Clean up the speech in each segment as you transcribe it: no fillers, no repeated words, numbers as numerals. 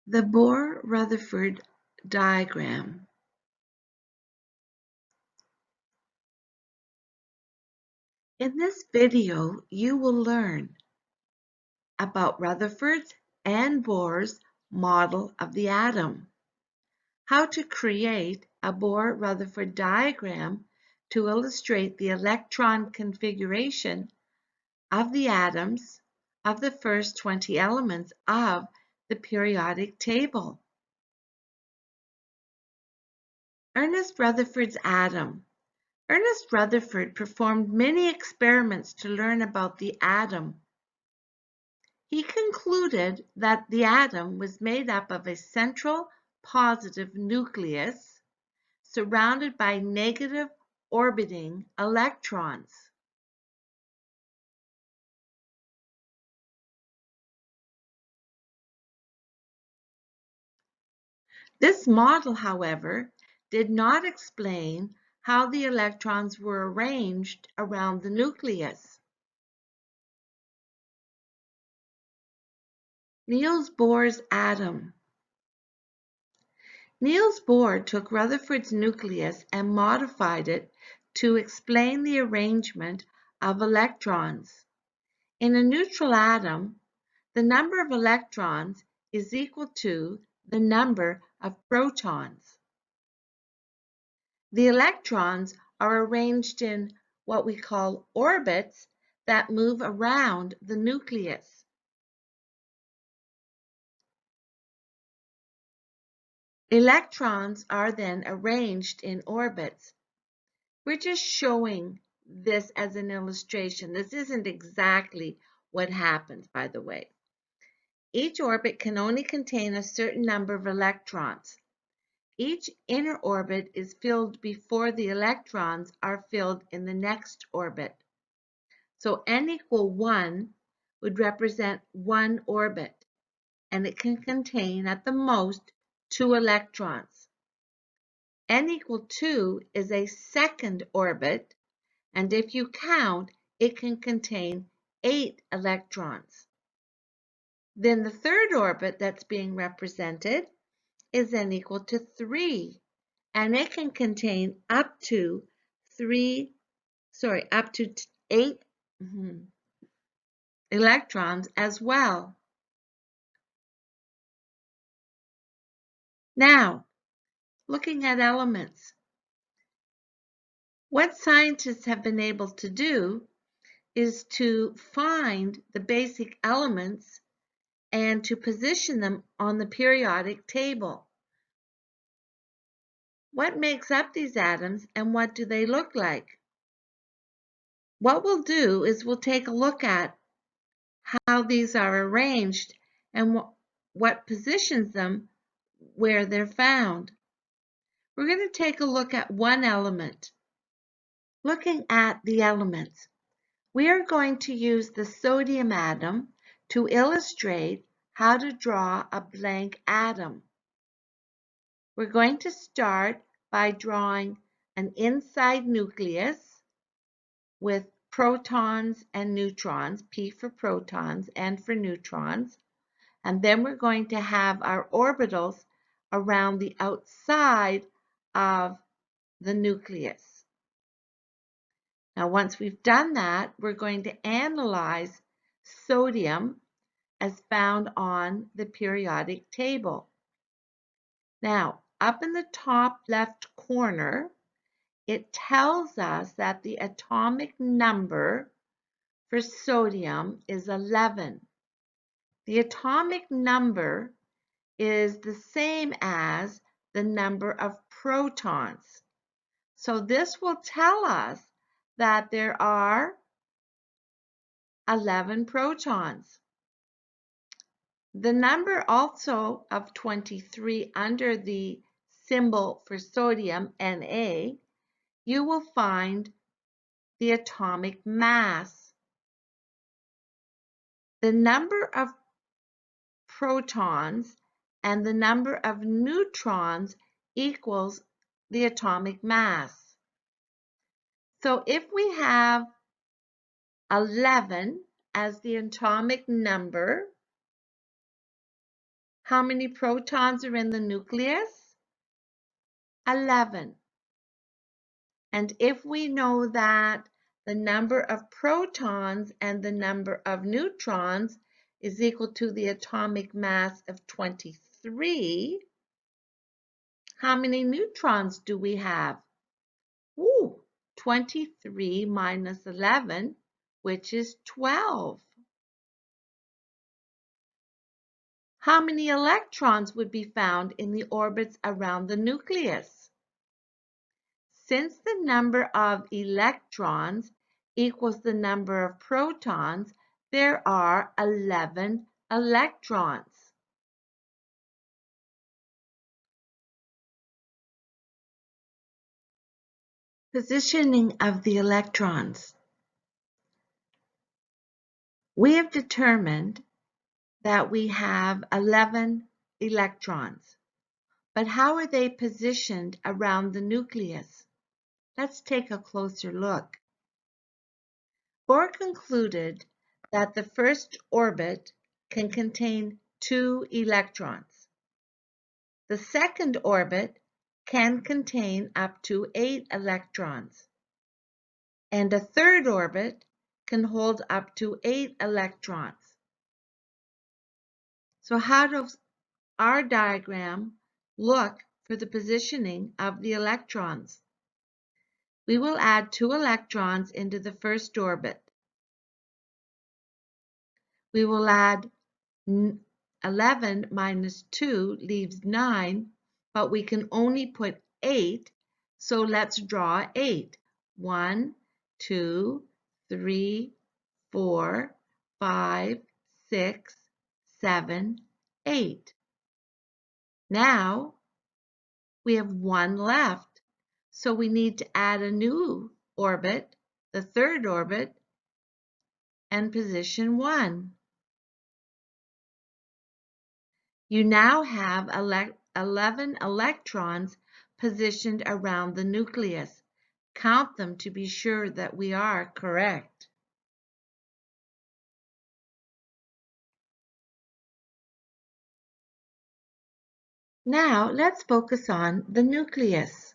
The Bohr-Rutherford diagram. In this video, you will learn about Rutherford's and Bohr's model of the atom, how to create a Bohr-Rutherford diagram to illustrate the electron configuration of the atoms of the first 20 elements of the periodic table. Ernest Rutherford's atom. Ernest Rutherford performed many experiments to learn about the atom. He concluded that the atom was made up of a central positive nucleus surrounded by negative orbiting electrons. This model, however, did not explain how the electrons were arranged around the nucleus. Niels Bohr's atom. Niels Bohr took Rutherford's nucleus and modified it to explain the arrangement of electrons. In a neutral atom, the number of electrons is equal to the number of protons. The electrons are arranged in what we call orbits that move around the nucleus. Electrons are then arranged in orbits. We're just showing this as an illustration. This isn't exactly what happens, by the way. Each orbit can only contain a certain number of electrons. Each inner orbit is filled before the electrons are filled in the next orbit. So n equal 1 would represent one orbit, and it can contain at the most 2 electrons. N equal 2 is a second orbit, and if you count, it can contain 8 electrons. Then the third orbit that's being represented is n equal to 3, and it can contain up to 8 electrons as well. Now, looking at elements. What scientists have been able to do is to find the basic elements and to position them on the periodic table. What makes up these atoms and what do they look like? What we'll do is we'll take a look at how these are arranged and what positions them where they're found. We're going to take a look at one element. Looking at the elements, we are going to use the sodium atom to illustrate how to draw a blank atom. We're going to start by drawing an inside nucleus with protons and neutrons, P for protons and for neutrons, and then we're going to have our orbitals around the outside of the nucleus. Now, once we've done that, we're going to analyze sodium as found on the periodic table. Now, up in the top left corner, it tells us that the atomic number for sodium is 11. The atomic number is the same as the number of protons. So this will tell us that there are 11 protons. The number also of 23 under the symbol for sodium, Na, you will find the atomic mass. The number of protons and the number of neutrons equals the atomic mass. So if we have 11 as the atomic number How many protons are in the nucleus? 11. And if we know that the number of protons and the number of neutrons is equal to the atomic mass of 23, how many neutrons do we have? 23 minus 11, which is 12. How many electrons would be found in the orbits around the nucleus? Since the number of electrons equals the number of protons, there are 11 electrons. Positioning of the electrons. We have determined that we have 11 electrons. But how are they positioned around the nucleus? Let's take a closer look. Bohr concluded that the first orbit can contain 2 electrons. The second orbit can contain up to 8 electrons. And a third orbit can hold up to 8 electrons. So how does our diagram look for the positioning of the electrons? We will add 2 electrons into the first orbit. We will add 11 minus 2 leaves 9, but we can only put 8, so let's draw 8. 1, 2, 3, 4, 5, 6, 7, 8. Now we have 1 left, so we need to add a new orbit, the third orbit, and position 1. You now have 11 electrons positioned around the nucleus. Count them to be sure that we are correct. Now let's focus on the nucleus.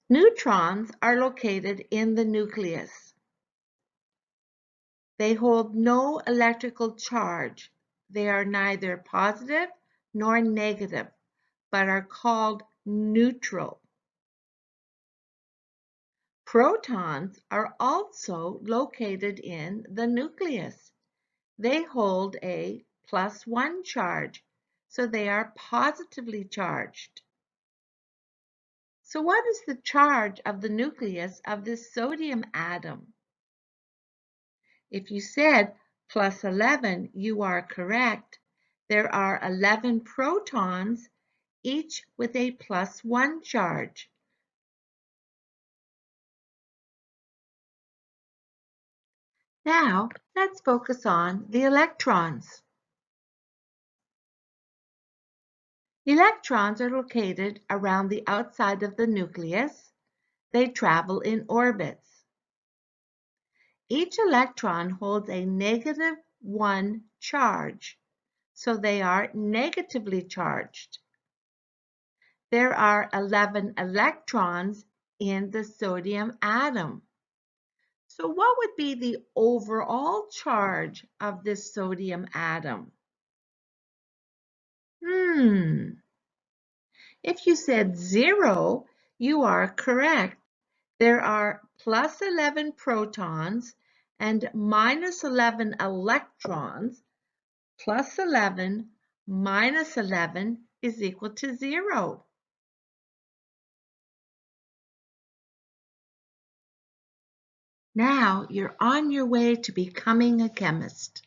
Neutrons are located in the nucleus. They hold no electrical charge. They are neither positive nor negative, but are called neutral. Protons are also located in the nucleus. They hold a +1 charge, so they are positively charged. So what is the charge of the nucleus of this sodium atom? If you said +11, you are correct. There are 11 protons, each with a +1 charge. Now, let's focus on the electrons. Electrons are located around the outside of the nucleus. They travel in orbits. Each electron holds a -1 charge, so they are negatively charged. There are 11 electrons in the sodium atom. So what would be the overall charge of this sodium atom? If you said 0, you are correct. There are +11 protons and -11 electrons. +11 minus 11 is equal to 0. Now you're on your way to becoming a chemist.